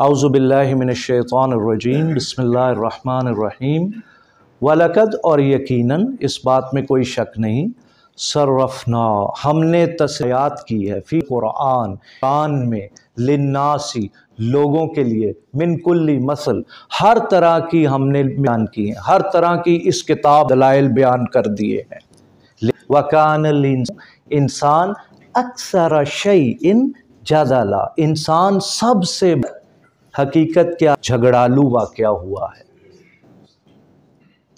औज़ुबिल्लाहि मिनश्शैतानिर्रजीम बिस्मिल्लाहिर्रहमानिर्रहीम। वलकद और यकीनन इस बात में कोई शक नहीं, सर्रफ़ना हमने तस्यात की है फ़ी कुरान में लिन्नासी लोगों के लिए मिन कुल्ली मसल हर तरह की हमने बयान की है, हर तरह की इस किताब दलाइल बयान कर दिए हैं। वकानल इंसान अक्सर शैइन जदला इंसान सबसे हकीकत क्या झगड़ालू वाक़या हुआ है।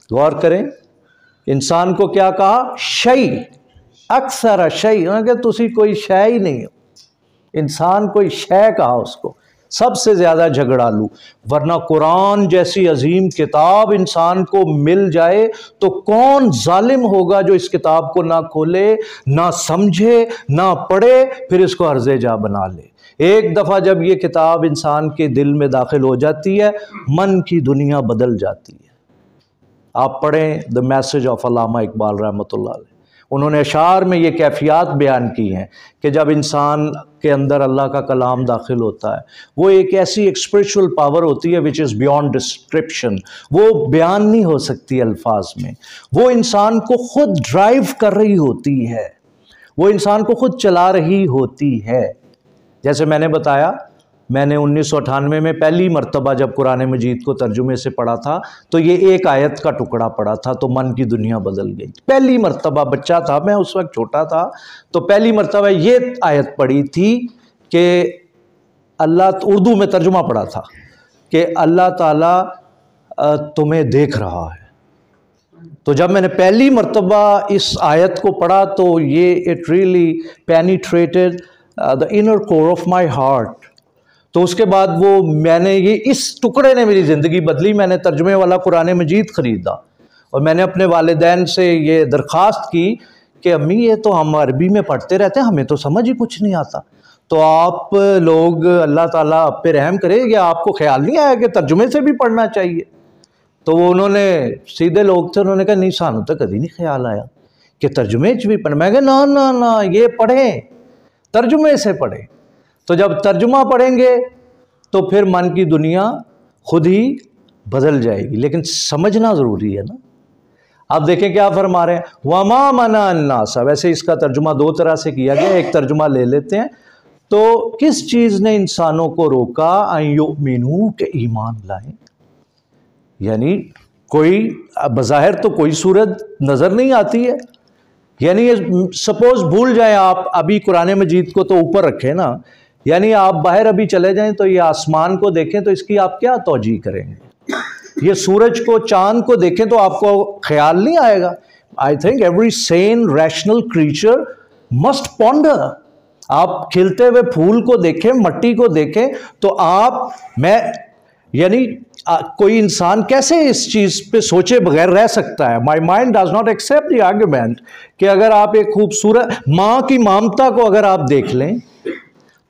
गौर करें, इंसान को क्या कहा? शई, अक्सर शई, अगर तुसी कोई शय ही नहीं हो, इंसान कोई शय कहा उसको, सबसे ज्यादा झगड़ालू। वरना कुरान जैसी अजीम किताब इंसान को मिल जाए तो कौन जालिम होगा जो इस किताब को ना खोले, ना समझे, ना पढ़े, फिर इसको अर्ज़े जा बना ले। एक दफ़ा जब ये किताब इंसान के दिल में दाखिल हो जाती है, मन की दुनिया बदल जाती है। आप पढ़ें द मैसेज ऑफ अल्लामा इकबाल रहमतुल्लाह अलैह, उन्होंने अशार में ये कैफियत बयान की हैं कि जब इंसान के अंदर अल्लाह का कलाम दाखिल होता है, वो एक ऐसी एक स्पिरिचुअल पावर होती है विच इज़ बियॉन्ड डिस्क्रिप्शन, वो बयान नहीं हो सकती अल्फाज में। वो इंसान को खुद ड्राइव कर रही होती है, वो इंसान को खुद चला रही होती है। जैसे मैंने बताया, मैंने 1998 में पहली मर्तबा जब कुरान मजीद को तर्जुमे से पढ़ा था तो ये एक आयत का टुकड़ा पढ़ा था तो मन की दुनिया बदल गई। पहली मर्तबा, बच्चा था मैं उस वक्त, छोटा था, तो पहली मर्तबा ये आयत पढ़ी थी कि अल्लाह, उर्दू में तर्जुमा पढ़ा था कि अल्लाह ताला तुम्हें देख रहा है। तो जब मैंने पहली मर्तबा इस आयत को पढ़ा तो ये it really penetrated the inner core of my heart. तो उसके बाद वो मैंने ये इस टुकड़े ने मेरी ज़िंदगी बदली। मैंने तर्जुमे वाला कुरान मजीद ख़रीदा और मैंने अपने वालिदैन से ये दरख्वास्त की कि अम्मी ये तो हम अरबी में पढ़ते रहते हैं, हमें तो समझ ही कुछ नहीं आता, तो आप लोग अल्लाह ताला आप पे रहम करे, या आपको ख्याल नहीं आया कि तर्जुमे से भी पढ़ना चाहिए? तो वो उन्होंने, सीधे लोग थे, उन्होंने कहा नहीं सानू तो कभी नहीं ख्याल आया कि तर्जुमे च भी पढ़। मैं कहा ना ना ना, ये पढ़ें, तर्जुमे से पढ़ें। तो जब तर्जुमा पढ़ेंगे तो फिर मन की दुनिया खुद ही बदल जाएगी, लेकिन समझना ज़रूरी है ना। आप देखें क्या फरमा रहे हैं, वमा मना अन्नास। वैसे इसका तर्जुमा दो तरह से किया गया, एक तर्जुमा ले लेते हैं। तो किस चीज़ ने इंसानों को रोका अन युमिनू के ईमान लाएं? यानी कोई बज़ाहिर तो कोई सूरत नज़र नहीं आती है। यानी सपोज भूल जाएं आप, अभी कुरान मजीद को तो ऊपर रखें ना, यानी आप बाहर अभी चले जाएं तो ये आसमान को देखें तो इसकी आप क्या तौजीह करेंगे? ये सूरज को, चांद को देखें तो आपको ख्याल नहीं आएगा। I think every Sen rational creature must ponder. आप खिलते हुए फूल को देखें, मट्टी को देखें तो आप, मैं, यानी कोई इंसान कैसे इस चीज़ पे सोचे बगैर रह सकता है? My mind does not accept the argument कि अगर आप एक खूबसूरत माँ की ममता को अगर आप देख लें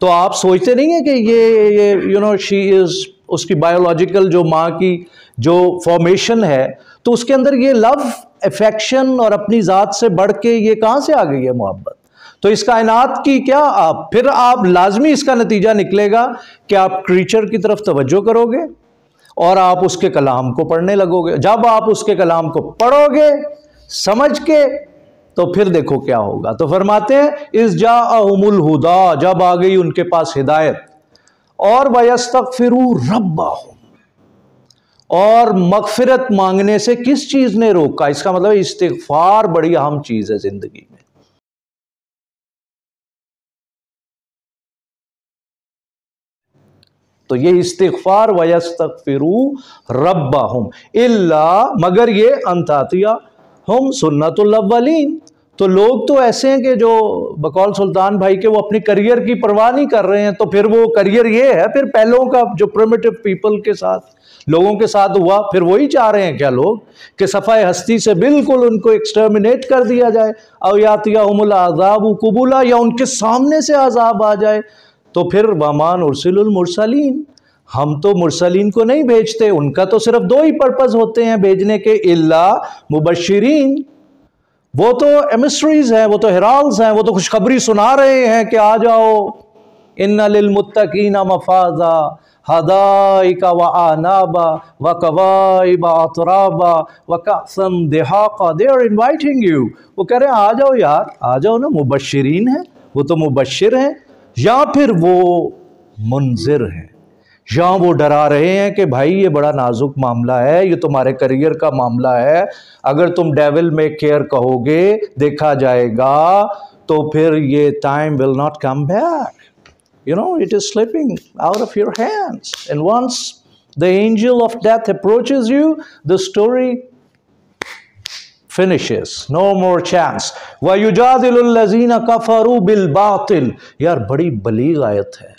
तो आप सोचते नहीं है कि ये यू नो शी इज़, उसकी बायोलॉजिकल जो माँ की जो फॉर्मेशन है, तो उसके अंदर ये लव, अफेक्शन और अपनी ज़ात से बढ़ के ये कहाँ से आ गई है मोहब्बत? तो इस कायनात की क्या आप, फिर आप लाजमी इसका नतीजा निकलेगा कि आप क्रीचर की तरफ तवज्जो करोगे और आप उसके कलाम को पढ़ने लगोगे। जब आप उसके कलाम को पढ़ोगे समझ के, तो फिर देखो क्या होगा। तो फरमाते हैं इस जाअहुमुल हुदा, जब आ गई उनके पास हिदायत, और वयस्तगफिरू रब्बहुम, और मगफिरत मांगने से किस चीज ने रोका? इसका मतलब इस्तिगफार बड़ी अहम चीज है जिंदगी में। तो ये इस्तिगफार वयस्तगफिरू रब्बहुम इल्ला, मगर ये अंतातिया हम सुन्नतुल अव्वलीन। तो लोग तो ऐसे हैं कि जो बकौल सुल्तान भाई के वो अपनी करियर की परवाह नहीं कर रहे हैं। तो फिर वो करियर ये है, फिर पहलों का जो प्रिमिटिव पीपल के साथ, लोगों के साथ हुआ, फिर वही चाह रहे हैं क्या लोग कि सफ़ाए हस्ती से बिल्कुल उनको एक्सटर्मिनेट कर दिया जाए, और यातियाहुमुल अज़ाबु कुबुला, या उनके सामने से अजाब आ जाए। तो फिर वमान उरसिलुल मुरसलीन, हम तो मुरसलीन को नहीं भेजते, उनका तो सिर्फ दो ही पर्पस होते हैं भेजने के, इल्ला मुबश्शिरीन, वो तो एमिस्ट्रीज हैं, वो तो हेराल्ड्स हैं, वो तो खुशखबरी सुना रहे हैं कि आ जाओ, इन्ना लिल मुत्तकीना मफाजा, हदाइका व आनाबा व कवाइबा अतराबा व Kasan दिहाका, they are inviting you. वो कह रहे हैं आ जाओ यार, आ जाओ ना, मुबश्शिरीन है, वो तो मुबश्शिर हैं, या फिर वो मुनजिर हैं, या वो डरा रहे हैं कि भाई ये बड़ा नाजुक मामला है, ये तुम्हारे करियर का मामला है, अगर तुम डेविल में केयर कहोगे देखा जाएगा तो फिर ये time will not come back, you know, it is slipping out of your hands, and once the angel of death approaches you, the story finishes, no more chance. wa yujadilul lazina kafaru bil batil, यार बड़ी बलीग आयत है,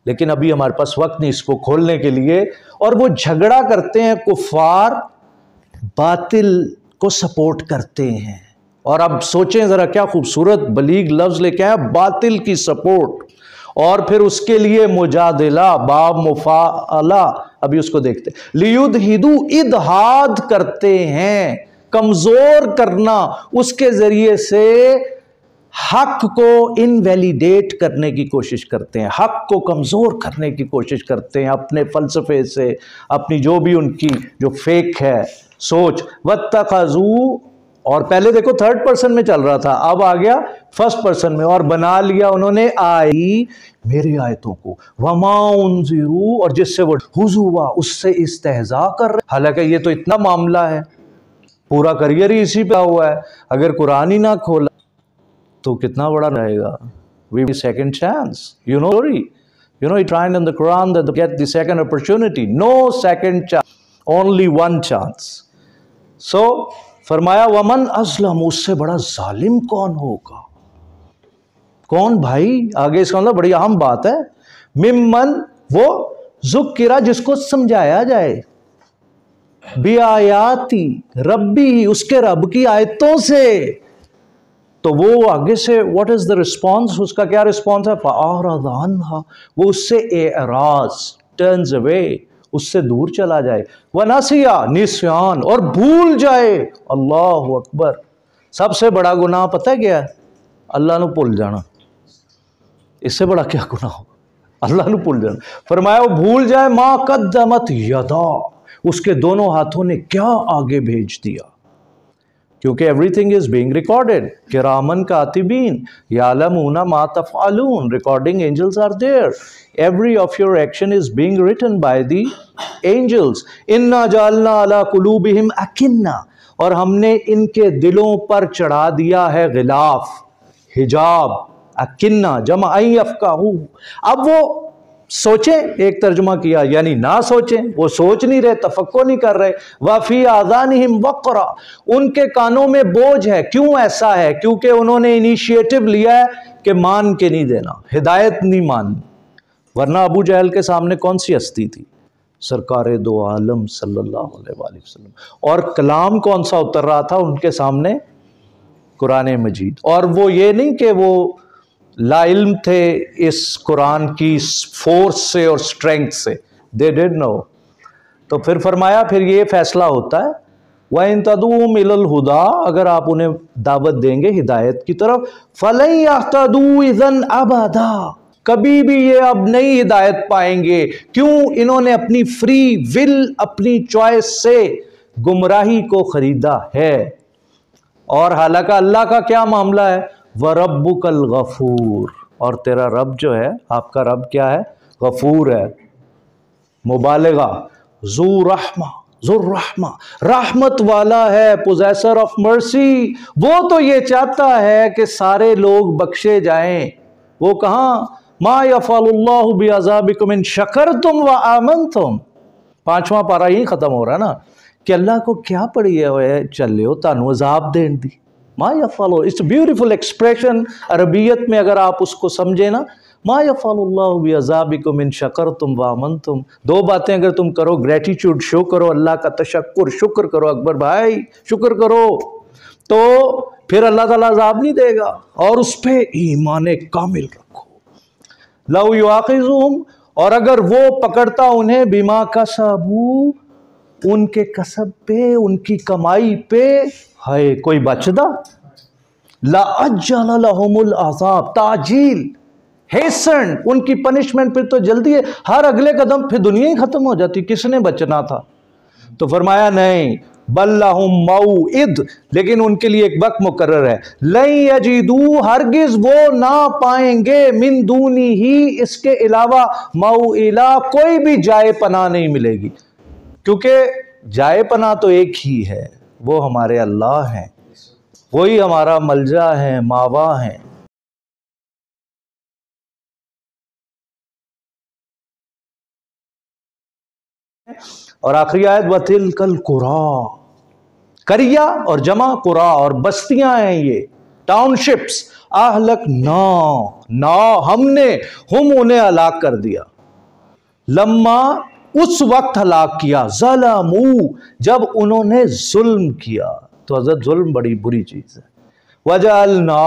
लेकिन अभी हमारे पास वक्त नहीं इसको खोलने के लिए। और वो झगड़ा करते हैं, कुफार बातिल को सपोर्ट करते हैं। और अब सोचें जरा क्या खूबसूरत बलीग लफ्ज लेके आया, बातिल की सपोर्ट, और फिर उसके लिए मुजादिला, बाब मुफाअला, अभी उसको देखते हैं। लियुदहिदु, इदहाद करते हैं, कमजोर करना, उसके जरिए से हक को इनवैलिडेट करने की कोशिश करते हैं, हक को कमजोर करने की कोशिश करते हैं अपने फलसफे से, अपनी जो भी उनकी जो फेक है सोच। वत्तखज़ू, और पहले देखो थर्ड पर्सन में चल रहा था, अब आ गया फर्स्ट पर्सन में, और बना लिया उन्होंने आई मेरी आयतों को, वमा उनज़िरू, और जिससे वो हुज़ुवा, उससे इस्तेहज़ा कर रहे। हालांकि ये तो इतना मामला है, पूरा करियर ही इसी पे हुआ है, अगर कुरान ही ना खोला तो कितना बड़ा रहेगा। We second chance, you know it written in the Quran that they get the second opportunity, no second chance, only one chance. So फरमाया वमन अज़लम, उससे बड़ा जालिम कौन होगा, कौन भाई, आगे इसका मतलब बड़ी अहम बात है। मिम्मन, वो ज़ुक्किरा, जिसको समझाया जाए, बिआयाती रब्बी, उसके रब की आयतों से, तो वो आगे से व्हाट इज द रिस्पॉन्स, उसका क्या रिस्पॉन्स है, फ़अरज़ अन्हा, वो उससे एराज, टर्न्स अवे, उससे दूर चला जाए। वनसिया, निस्यान, और भूल जाए। अल्लाह अकबर, सबसे बड़ा गुनाह पता है क्या है, अल्लाह को भूल जाना, इससे बड़ा क्या गुनाह हो, अल्लाह को भूल जाना। फरमाया वो भूल जाए, मा कद्दमत यदा, उसके दोनों हाथों ने क्या आगे भेज दिया, क्योंकि एवरीथिंग इज बीइंग रिकॉर्डेड, किरामन कातिबीन यालमूना मा तफअलून, recording angels are there, every of your action is being written by the angels. इन्ना जालना अला कुलूबिहिम अकिन्ना, और हमने इनके दिलों पर चढ़ा दिया है गिलाफ, हिजाब, अकिन्ना जमा आई अफकाहू। अब वो सोचें, एक तर्जुमा किया यानी ना सोचें, वो सोच नहीं रहे, तफक्कुर नहीं कर रहे। वफी आज़ानिहिम वक़रा, उनके कानों में बोझ है। क्यों ऐसा है, क्योंकि उन्होंने इनिशिएटिव लिया है कि मान के नहीं देना, हिदायत नहीं माननी। वरना अबू जहल के सामने कौन सी हस्ती थी, सरकार दो आलम सल्लल्लाहु अलैहि वसल्लम, और कलाम कौन सा उतर रहा था उनके सामने, कुरान मजीद। और वो ये नहीं कि वो लाइल्म थे इस कुरान की फोर्स से और स्ट्रेंथ से, दे डिड नो। तो फिर फरमाया फिर ये फैसला होता है, व इन तदूम इलल हुदा, अगर आप उन्हें दावत देंगे हिदायत की तरफ, फलन यहतदू इज़न अबदा, कभी भी ये अब नई हिदायत पाएंगे। क्यों, इन्होंने अपनी फ्री विल, अपनी चॉइस से गुमराही को खरीदा है। और हालांकि अल्लाह का क्या मामला है, व रब्बुकल गफूर, और तेरा रब जो है, आपका रब क्या है, गफूर है, मुबालिगा, ज़ुर्रहमा, रहमत वाला है, पोजेसर ऑफ मर्सी। वो तो ये चाहता है कि सारे लोग बख्शे जाएं। वो कहाँ, मा यफ़अलुल्लाहु बिअज़ाबिकुम इन शकरतुम व आमनतुम, 5वां पारा यही खत्म हो रहा है ना, कि अल्लाह को क्या पड़ी है, चलो तानू अज़ाब देन दी, मा यफ़अलु, इट्स ब्यूटीफुल एक्सप्रेशन अरबियत में, अगर आप उसको समझे ना, मा यफ़अलुल्लाहु बिअज़ाबिकुम इन शकरतुम व आमनतुम। दो बातें अगर तुम करो, ग्रेटिट्यूड शो करो, अल्लाह का तशक्कुर, शुक्र करो, अकबर भाई शुक्र करो, तो फिर अल्लाह ताला अज़ाब नहीं देगा। और उस पर ईमान कामिल रखो। लौ युआखिज़ुहुम, और अगर वो पकड़ता उन्हें, बिमा कसबू, उनके कसब पे, उनकी कमाई पे, है कोई बचदा, ला अज्जल लहुमुल अज़ाब, ताजील, हेसन, उनकी पनिशमेंट फिर तो जल्दी है, हर अगले कदम फिर दुनिया ही खत्म हो जाती, किसने बचना था। तो फरमाया नहीं, बल्लाहुम मौइद, लेकिन उनके लिए एक वक्त मुकर्रर है। लै यजीदू, हरगिज वो ना पाएंगे, मिन दूनी ही, इसके अलावा, मौइला, कोई भी जाए पनाह नहीं मिलेगी, क्योंकि जाए पनाह तो एक ही है, वो हमारे अल्लाह हैं, वही हमारा मलजा है, मावा है। और आखिरी आयत, वतिल कल कुरा, करिया और जमा कुरा, और बस्तियां हैं ये, टाउनशिप्स, आहलक ना हमने, हम उन्हें हलाक कर दिया, लम्मा, उस वक्त हलाक किया, ज़लमू, जब उन्होंने जुल्म किया। तो हज़रत जुल्म बड़ी बुरी चीज है। वजअलना,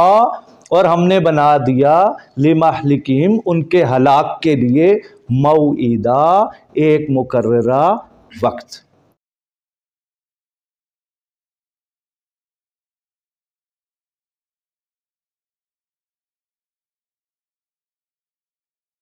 और हमने बना दिया, लिमहलिकिम, उनके हलाक के लिए, मौइदा, एक मुकर्ररा वक्त।